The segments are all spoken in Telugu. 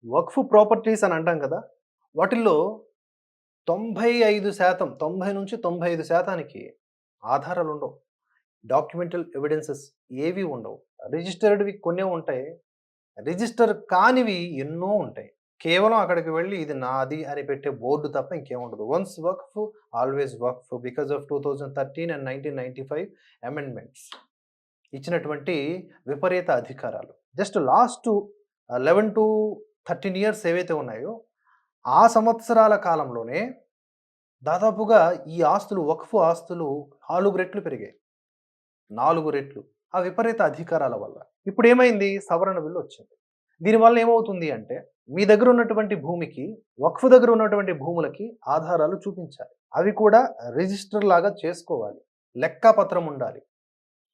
వక్ఫ్ ప్రాపర్టీస్ అని అంటాం కదా! వాటిల్లో 95% 90-95% ఆధారాలుండవు. డాక్యుమెంటల్ ఎవిడెన్సెస్ ఏవి ఉండవు. రిజిస్టర్డ్‌వి కొన్నే ఉంటాయి. రిజిస్టర్ కానివి ఎన్నో ఉంటాయి. కేవలం అక్కడికి వెళ్లి ఇది నాది అని పెట్టే బోర్డ్ తప్ప ఇంకేముండదు. Once Waqf always Waqf because of 2013 and 1995 amendments ఇచ్చినటువంటి విపరీత అధికారాలు. జస్ట్ లాస్ట్ 11-13 ఇయర్స్ ఏవైతే ఉన్నాయో, ఆ సంవత్సరాల కాలంలోనే దాదాపుగా ఈ ఆస్తులు వక్ఫ్ ఆస్తులు 4 రెట్లు పెరిగాయి. 4 రెట్లు. ఆ విపరీత అధికారాల వల్ల. ఇప్పుడేమైంది? సవరణ బిల్లు వచ్చింది. దీనివల్ల ఏమవుతుంది అంటే, మీ దగ్గర ఉన్నటువంటి భూమికి, వక్ఫ్ దగ్గర ఉన్నటువంటి భూములకి ఆధారాలు చూపించాలి. అవి కూడా రిజిస్టర్ లాగా చేసుకోవాలి. లెక్కాపత్రం ఉండాలి.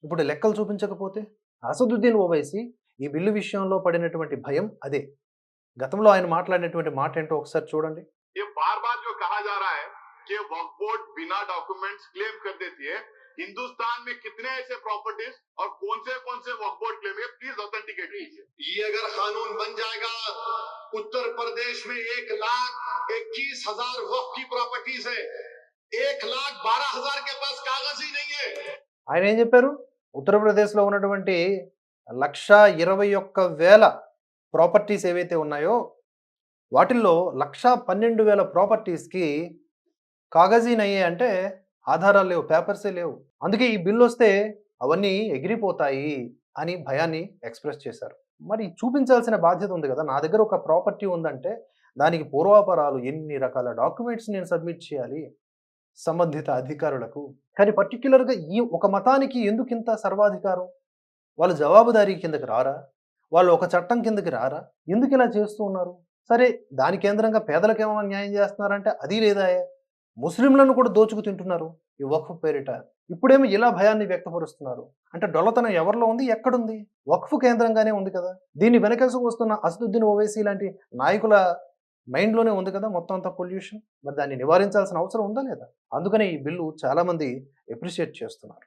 ఇప్పుడు లెక్కలు చూపించకపోతే? అసదుద్దీన్ ఓవైసీ ఈ బిల్లు విషయంలో పడినటువంటి భయం అదే. గతంలో ఆయన మాట్లాడినటువంటి మాటేంటో ఒకసారి చూడండి. ये बार बार जो कहा जा रहा है कि वक्फ बोर्ड बिना डॉक्यूमेंट्स क्लेम कर देती है, हिंदुस्तान में कितने ऐसे प्रॉपर्टीज और कौन से वक्फ बोर्ड क्लेम है, प्लीज ऑथेंटिकेट कीजिए। ये अगर कानून बन जाएगा, उत्तर प्रदेश में 1,21,000 वक्फ की प्रॉपर्टीज है, 1,12,000 के पास कागज ही नहीं है। ఆయన ఏం చెప్పారు? ఉత్తరప్రదేశ్‌లో ఉన్నటువంటి 1,21,000 ప్రాపర్టీస్ ఏవైతే ఉన్నాయో, వాటిల్లో 1,12,000 ప్రాపర్టీస్‌కి కాగజీనయ్యాయి అంటే ఆధారాలు లేవు, పేపర్సే లేవు. అందుకే ఈ బిల్లొస్తే అవన్నీ ఎగిరిపోతాయి అని భయాన్ని ఎక్స్‌ప్రెస్ చేశారు. మరి చూపించాల్సిన బాధ్యత ఉంది కదా! నా దగ్గర ఒక ప్రాపర్టీ ఉందంటే దానికి పూర్వాపరాలు ఎన్ని రకాల డాక్యుమెంట్స్ నేను సబ్మిట్ చేయాలి సంబంధిత అధికారులకు. కానీ పర్టిక్యులర్‌గా ఈ ఒక మతానికి ఎందుకింత సర్వాధికారం? వాళ్ళు జవాబుదారీ కిందకి రారా? వాళ్ళు ఒక చట్టం కిందకి రారా? ఎందుకిలా చేస్తూ ఉన్నారు? సరే దాని కేంద్రంగా పేదలకేమైనా న్యాయం చేస్తున్నారంటే అది లేదాయె. ముస్లింలను కూడా దోచుకు తింటున్నారు ఈ వక్ఫ్ పేరిట. ఇప్పుడేమో ఇలా భయాన్ని వ్యక్తపరుస్తున్నారు. అంటే డొల్లతనం ఎవరిలో ఉంది? ఎక్కడుంది? వక్ఫ్ కేంద్రంగానే ఉంది కదా! దీన్ని వెనకేసుకు వస్తున్న అసదుద్దీన్ ఓవైసీ లాంటి నాయకుల మైండ్‌లోనే ఉంది కదా మొత్తం అంతా పొల్యూషన్. మరి దాన్ని నివారించాల్సిన అవసరం ఉందా లేదా? అందుకనే ఈ బిల్లు చాలామంది అప్రిషియేట్ చేస్తున్నారు.